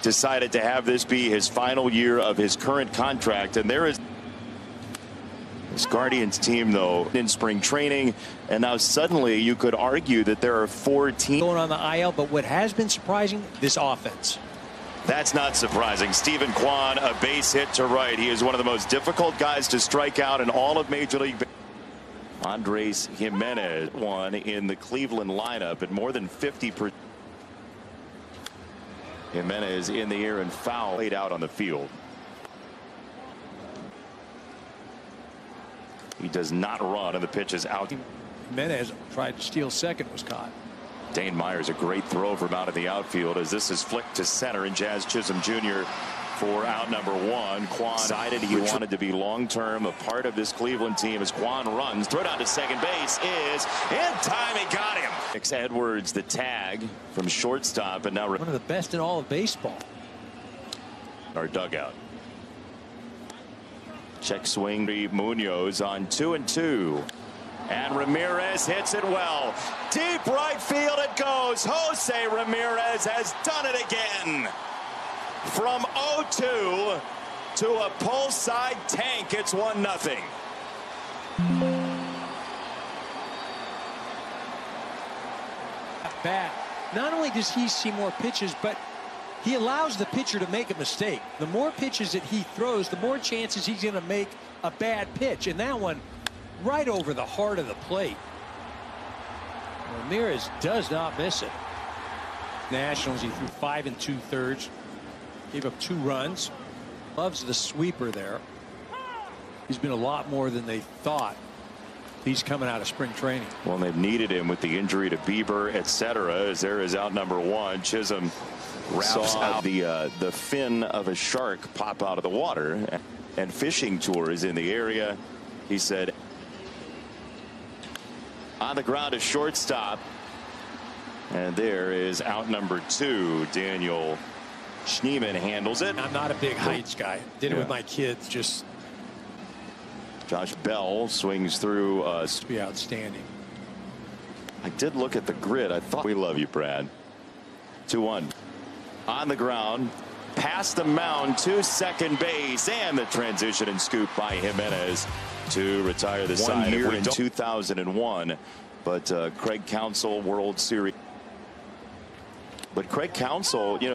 decided to have this be his final year of his current contract. And there is this Guardians team, though, in spring training, and now suddenly you could argue that there are 4 teams going on the IL. But what has been surprising, this offense. That's not surprising. Stephen Kwan, a base hit to right. He is one of the most difficult guys to strike out in all of Major League Baseball. Andres Jimenez won in the Cleveland lineup at more than 50%. Jimenez in the air and foul, laid out on the field. He does not run, and the pitch is out. Jimenez tried to steal second, was caught. Dane Myers, a great throw from out of the outfield as this is flicked to center, and Jazz Chisholm Jr. for out number 1. Kwan decided he wanted to be long-term a part of this Cleveland team as Kwan runs. Throw down to second base is in time. He got him. Edwards the tag from shortstop, and now one of the best in all of baseball. Our dugout. Check swing. Munoz on 2-2. And Ramirez hits it well. Deep right field it goes. Jose Ramirez has done it again. From 0-2 to a pull side tank, it's 1-0. Bat. Not only does he see more pitches, but he allows the pitcher to make a mistake. The more pitches that he throws, the more chances he's going to make a bad pitch. And that one right over the heart of the plate. Ramirez does not miss it. Nationals, he threw 5 2/3. Gave up 2 runs. Loves the sweeper there. He's been a lot more than they thought. He's coming out of spring training. Well, they've needed him with the injury to Bieber, etc. As there is out number 1. Chisholm wraps out the fin of a shark pop out of the water, and fishing tours in the area. He said on the ground to shortstop, and there is out number 2. Daniel Schneemann handles it. I'm not a big heights guy. Did it with my kids. Just Josh Bell swings through. To be outstanding. I did look at the grid. I thought we love you, Brad. 2-1 on the ground, past the mound to second base, and the transition and scoop by Jimenez to retire the side. Here in 2001, but Craig Counsell World Series. But Craig Counsell, you know.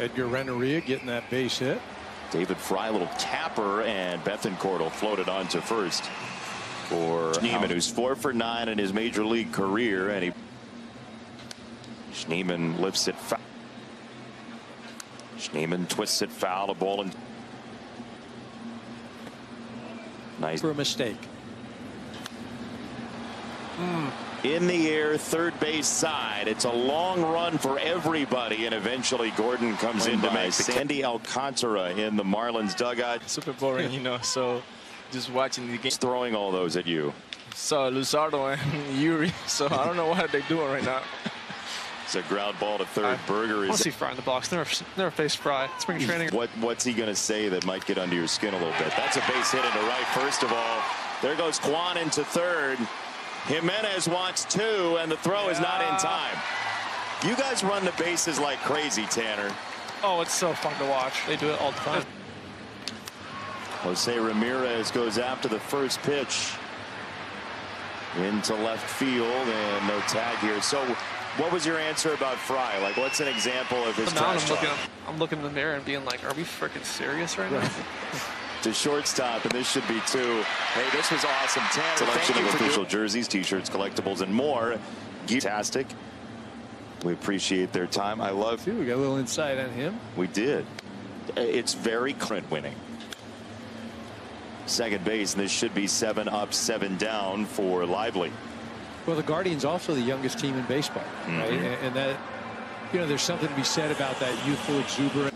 Edgar Renteria getting that base hit. David Fry, a little tapper, and Bethancourt will float it on to first for Schneemann, who's 4 for 9 in his major league career, and Schneemann lifts it foul. Schneemann twists it foul, a ball, and nice for a mistake. In the air, third base side. It's a long run for everybody, and eventually Gordon comes in to make Sandy Alcantara in the Marlins dugout. Super boring, you know, so just watching the game. He's throwing all those at you. So Luzardo and Yuri, so I don't know what they're doing right now. It's a ground ball to third. Berger I want is. to see Fry in the box. Never faced Fry. Spring training. What's he going to say that might get under your skin a little bit? That's a base hit into right. First of all, there goes Kwan into third. Jimenez wants 2, and the throw is not in time. You guys run the bases like crazy, Tanner. Oh, it's so fun to watch. They do it all the time. Jose Ramirez goes after the first pitch into left field, and no tag here. So what was your answer about Fry? Like, what's an example of his trash talk? I'm looking in the mirror and being like, are we freaking serious right now? To shortstop, and this should be 2. Hey, this was awesome. Tanner, selection of official jerseys, t-shirts, collectibles, and more. Fantastic. We appreciate their time. I love. We got a little insight on him. We did. It's very current winning. Second base, and this should be 7 up, 7 down for Lively. Well, the Guardians also the youngest team in baseball, right? And that, you know, there's something to be said about that youthful exuberance.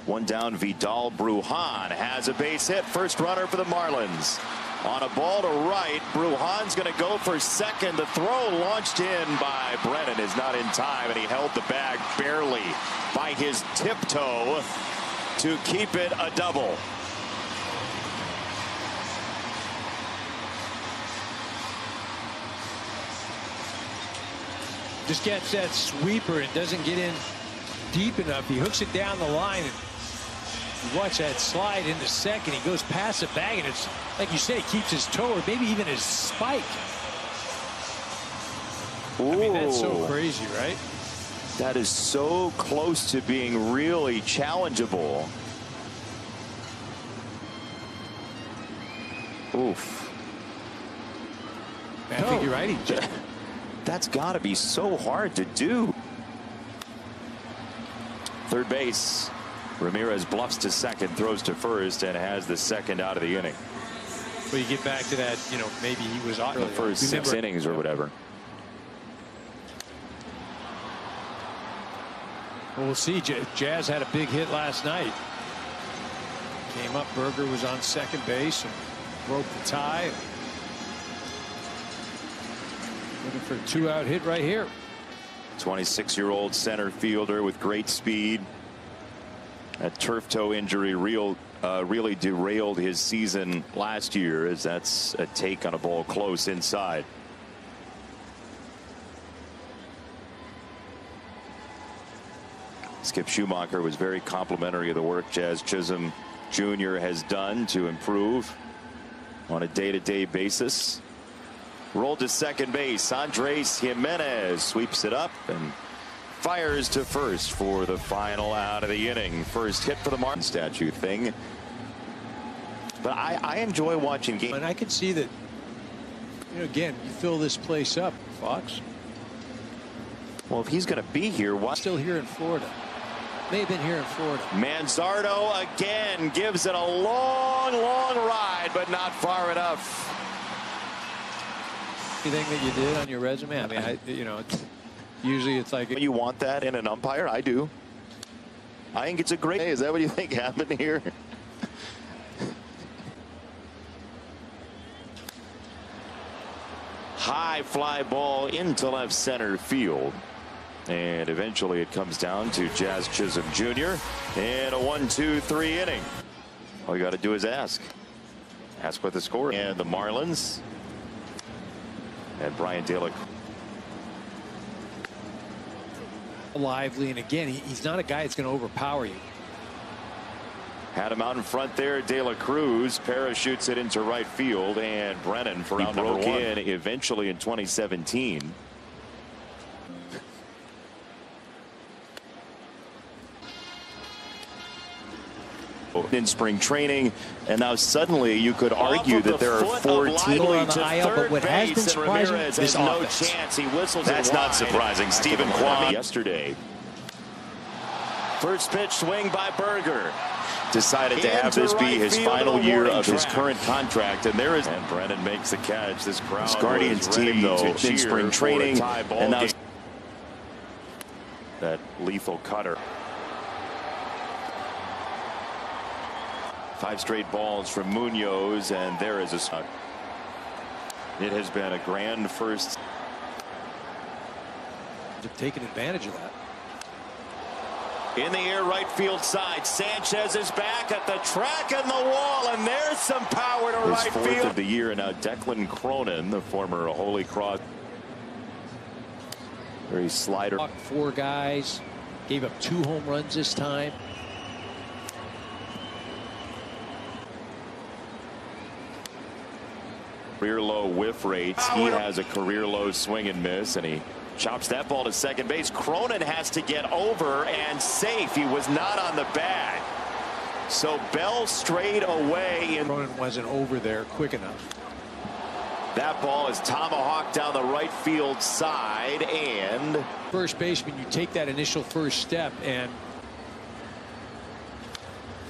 One down, Vidal Brujan has a base hit. First runner for the Marlins. On a ball to right, Brujan's going to go for second. The throw launched in by Brennan is not in time, and he held the bag barely by his tiptoe to keep it a double. Just gets that sweeper and doesn't get in deep enough. He hooks it down the line. And you watch that slide into second. He goes past the bag, and it's like you said, he keeps his toe or maybe even his spike. Ooh. I mean, that's so crazy, right? That is so close to being really challengeable. Oof. I think you're right. That's got to be so hard to do. Third base. Ramirez bluffs to second, throws to first, and has the second out of the inning. Well, you get back to that, you know, maybe he was The first 6 innings or whatever. Well, we'll see. Jazz had a big hit last night. Came up, Berger was on second base and broke the tie. Looking for a 2-out hit right here. 26-year-old center fielder with great speed. That turf toe injury really derailed his season last year, as that's a take on a ball close inside. Skip Schumacher was very complimentary of the work Jazz Chisholm Jr. has done to improve on a day-to-day basis. Rolled to second base. Andres Jimenez sweeps it up and fires to first for the final out of the inning. First hit for the Marlins statue thing. But I enjoy watching games. And I can see that, you know, again, you fill this place up, Fox. Well, if he's going to be here, why? Still here in Florida. May have been here in Florida. Manzardo again gives it a long, long ride, but not far enough. Anything that you did on your resume? I mean, you know, usually it's like You want that in an umpire? I do. I think it's a great. Hey, is that what you think happened here? High fly ball into left center field. And eventually it comes down to Jazz Chisholm Jr. in a 1-2-3 inning. All you got to do is ask. Ask what the score. And the Marlins. And Brian Dalick. lively, and again, he's not a guy that's going to overpower you. Had him out in front there. De La Cruz parachutes it into right field, and Brennan for round number 1 in eventually in 2017. In spring training, and now suddenly you could argue that there are 4 teams on the IL, but what has been surprising is no chance. He whistles. That's not surprising. Stephen Kwame yesterday. First pitch swing by Berger. Decided to have this be his final year of his current contract, and there is. And Brennan makes the catch. This crowd, Guardians team though in spring training, and now that lethal cutter. 5 straight balls from Munoz, and there is a start. It has been a grand first. They've taken advantage of that. In the air, right field side. Sanchez is back at the track and the wall, and there's some power to right field. His 4th of the year, and now Declan Cronin, the former Holy Cross. Very slider. 4 guys, gave up 2 home runs this time. Career low whiff rates. He has a career low swing and miss, and he chops that ball to second base. Cronin has to get over and safe. He was not on the bag. So Bell straight away. And Cronin wasn't over there quick enough. That ball is tomahawked down the right field side, and first baseman, you take that initial first step, and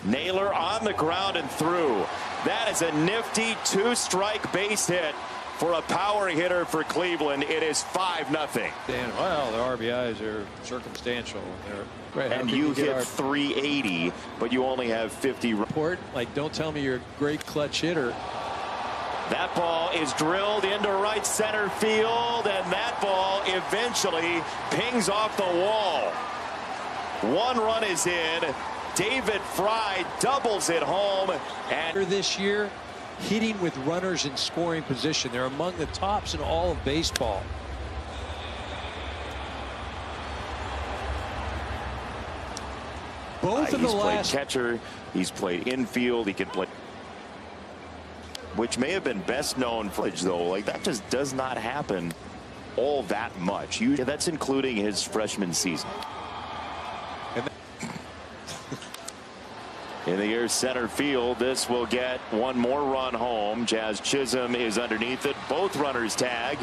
Naylor on the ground and through. That is a nifty 2-strike base hit for a power hitter for Cleveland. It is 5-0. Well, the RBIs are circumstantial. And you hit 380, but you only have 50. Report, like, don't tell me you're a great clutch hitter. That ball is drilled into right center field, and that ball eventually pings off the wall. 1 run is in. David Fry doubles it home. And this year, hitting with runners in scoring position, they're among the tops in all of baseball. Both of the he's last played catcher, he's played infield, he can play, which may have been best known for though. Like that just does not happen all that much. That's including his freshman season. In the air center field, this will get one more run home. Jazz Chisholm is underneath it. Both runners tag,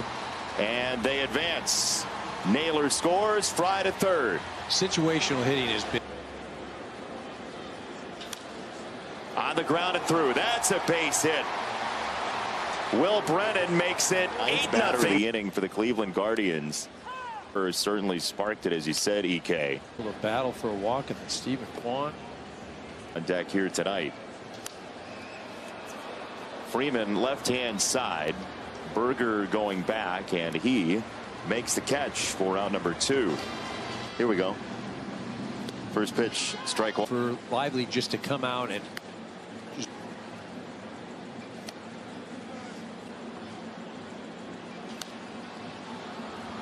and they advance. Naylor scores. Fry to third. Situational hitting has been on the ground and through. That's a base hit. Will Brennan makes it 8-0. The inning for the Cleveland Guardians. Certainly sparked it, as you said, EK. a battle for a walk, and then Stephen Kwan on deck here tonight. Freeman left-hand side. Berger going back, and he makes the catch for out number 2. Here we go. First pitch, strike one. for Lively just to come out and just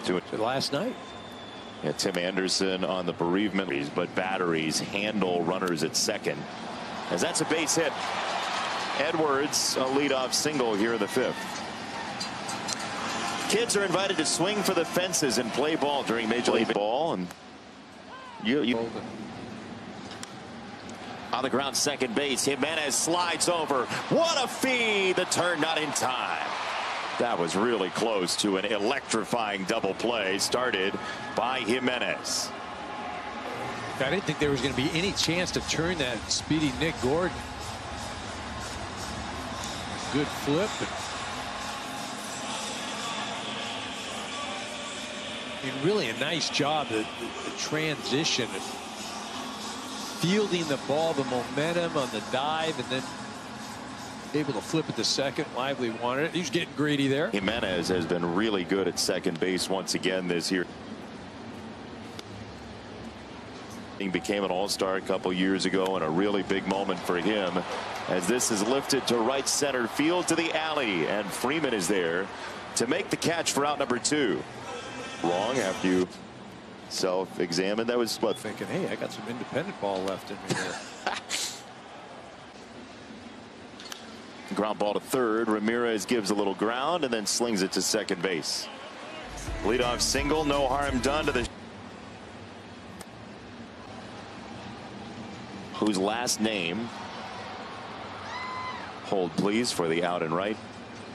to it last night. Yeah, Tim Anderson on the bereavement, but batteries handle runners at second, as that's a base hit. Edwards, a leadoff single here in the 5th. Kids are invited to swing for the fences and play ball during Major League Ball, and you on the ground, second base. Jimenez slides over. What a feed! The turn not in time. That was really close to an electrifying double play started by Jimenez. I didn't think there was going to be any chance to turn that speedy Nick Gordon. Good flip. I mean, really a nice job, the transition, fielding the ball, the momentum on the dive, and then able to flip it to second. Lively wanted it. He was getting greedy there. Jimenez has been really good at second base once again this year. He became an all-star a couple years ago, and a really big moment for him as this is lifted to right center field to the alley, and Freeman is there to make the catch for out number 2. Wrong after you self-examined. That was what, Thinking, hey, I got some independent ball left in me there. ground ball to third. Ramirez gives a little ground and then slings it to second base. Leadoff single, no harm done to the whose last name, hold please for the out and right.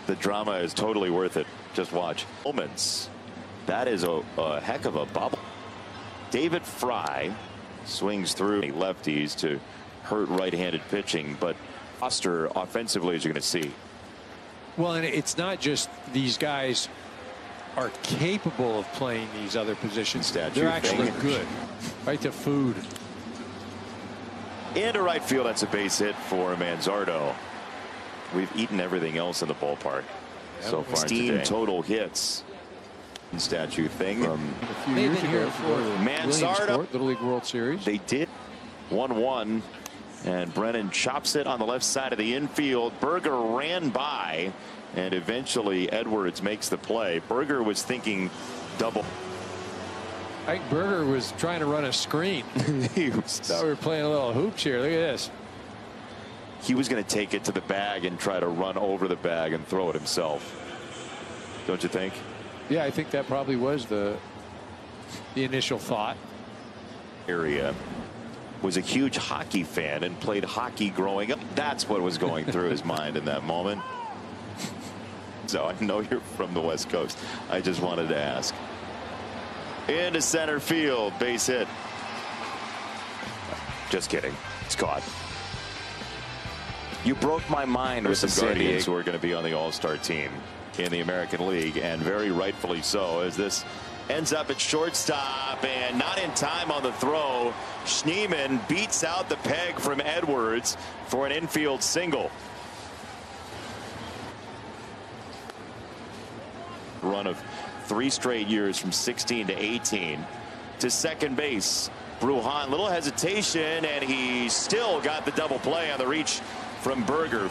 The drama is totally worth it. Just watch. Moments. That is a heck of a bobble. David Fry swings through lefties to hurt right-handed pitching, but Foster offensively, as you're going to see. Well, and it's not just these guys are capable of playing these other positions. They're actually good. Right to food. Into right field. That's a base hit for Manzardo. We've eaten everything else in the ballpark so far today. Total hits. Statue thing from a few years ago for Manzardo. Little League World Series. They did 1-1. And Brennan chops it on the left side of the infield. Berger ran by, and eventually Edwards makes the play. Berger was thinking double. I think Berger was trying to run a screen. Thought we were playing a little hoops here. Look at this. He was going to take it to the bag and try to run over the bag and throw it himself. Don't you think? Yeah, I think that probably was the initial thought. Area. Was a huge hockey fan and played hockey growing up. That's what was going through his mind in that moment. So I know you're from the West Coast. I just wanted to ask. Into center field, base hit. Just kidding. It's caught. You broke my mind with the Guardians, who are going to be on the All-Star team in the American League, and very rightfully so, as this ends up at shortstop, and not in time on the throw. Schneemann beats out the peg from Edwards for an infield single. Run of 3 straight years from 16 to 18. To second base, Brujan, little hesitation, and he still got the double play on the reach from Berger.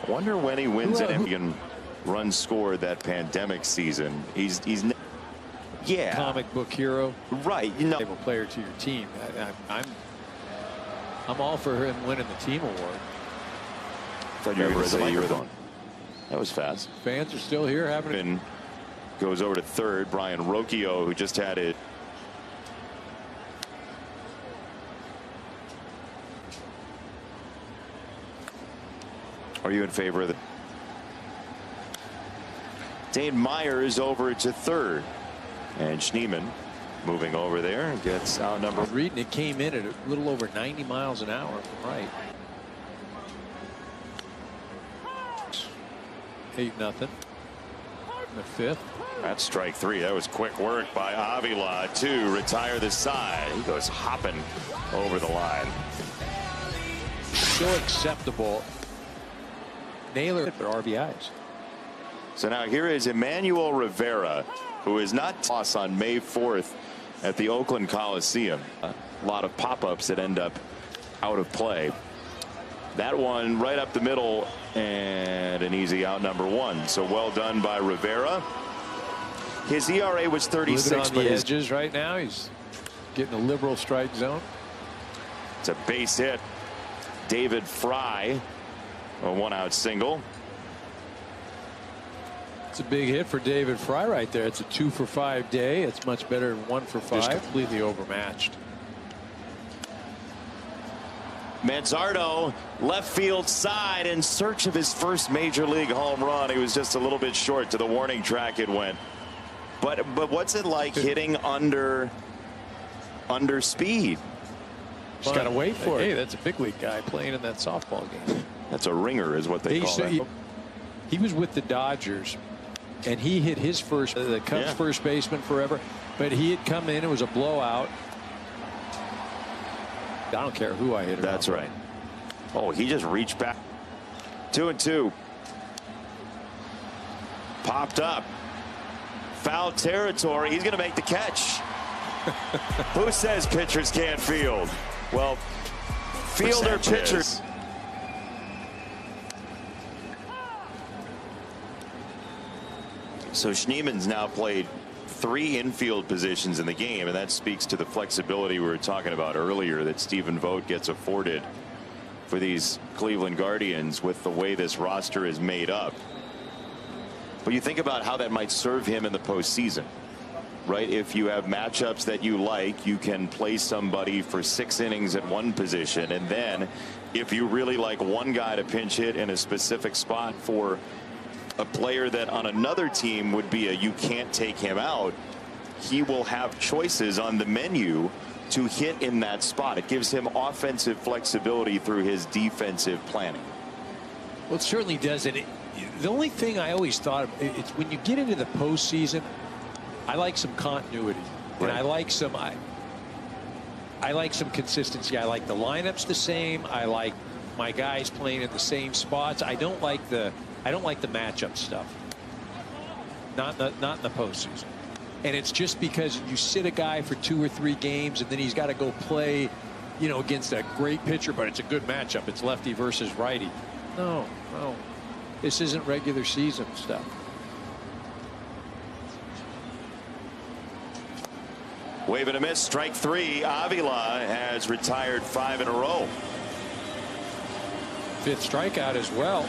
Wonder when he wins an MVP run scored that pandemic season. He's Yeah. Comic book hero. Right. You know. Player to your team. I'm all for him winning the team award. Thought you were going to say you were the. That was fast. Fans are still here having it. And goes over to third. Brian Rocchio, who just had it. Are you in favor of the? Dane Myers over to third. And Schneemann moving over there and gets outnumbered. Reading it came in at a little over 90 miles an hour from right. 8-0. The fifth. That's strike three. That was quick work by Avila to retire the side. He goes hopping over the line. Still acceptable. Naylor for RBIs. So now here is Emmanuel Rivera, who is not tossed on May 4th at the Oakland Coliseum. A lot of pop-ups that end up out of play. That one right up the middle and an easy out, number one. So well done by Rivera. His ERA was 36, on but the his edges right now. He's getting a liberal strike zone. It's a base hit. David Fry, a 1-out single. It's a big hit for David Fry right there. It's a 2-for-5 day. It's much better than 1-for-5. Just completely overmatched. Manzardo left field side in search of his first major league home run. He was just a little bit short. To the warning track it went. But what's it like hitting under speed? Just got to wait for it. Hey, that's a big league guy playing in that softball game. That's a ringer is what they call that. He was with the Dodgers and he hit his first, the Cubs first baseman forever, but he had come in. It was a blowout. I don't care who I hit. That's right. Oh, he just reached back. 2-2. Popped up. Foul territory. He's going to make the catch. Who says pitchers can't field? Well, fielder pitchers. So Schneemann's now played 3 infield positions in the game, and that speaks to the flexibility we were talking about earlier that Stephen Vogt gets afforded for these Cleveland Guardians with the way this roster is made up. But you think about how that might serve him in the postseason, right? If you have matchups that you like, you can play somebody for 6 innings at one position, and then if you really like one guy to pinch hit in a specific spot for a player that on another team would be a you can't take him out, he will have choices on the menu to hit in that spot. It gives him offensive flexibility through his defensive planning. Well, it certainly does. And the only thing I always thought it's when you get into the postseason, I like some continuity, and I like some consistency. I like the lineups the same. I like my guys playing in the same spots. I don't like the matchup stuff. Not in the postseason. And it's just because you sit a guy for 2 or 3 games and then he's got to go play, you know, against a great pitcher, but it's a good matchup. It's lefty versus righty. No. This isn't regular season stuff. Wave and a miss, strike 3. Avila has retired 5 in a row. 5th strikeout as well.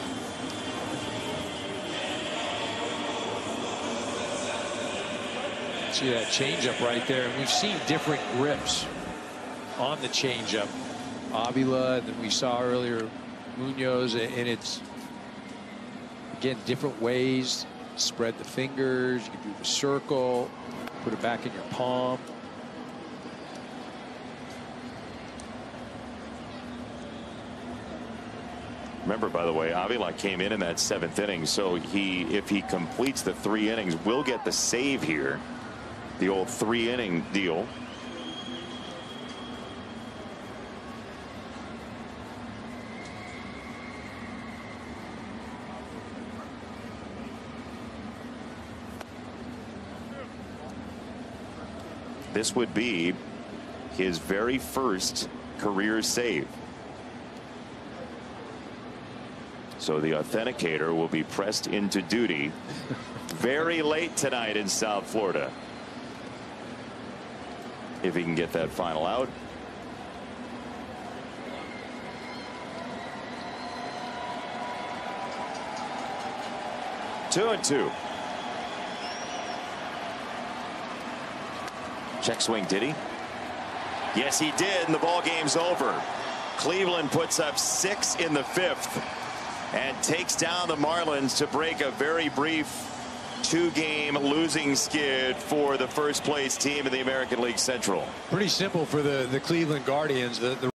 See that changeup right there, and we've seen different grips on the changeup. Avila, and then we saw earlier Munoz, and it's again different ways. Spread the fingers, you can do the circle, put it back in your palm. Remember, by the way, Avila came in that 7th inning, so if he completes the 3 innings, will get the save here. The old 3-inning deal. This would be his very first career save. So the authenticator will be pressed into duty very late tonight in South Florida. if he can get that final out. Two and two. Check swing, did he? Yes, he did, and the ball game's over. Cleveland puts up 6 in the 5th and takes down the Marlins to break a very brief 2-game losing skid for the first place team in the American League Central. Pretty simple for the Cleveland Guardians. The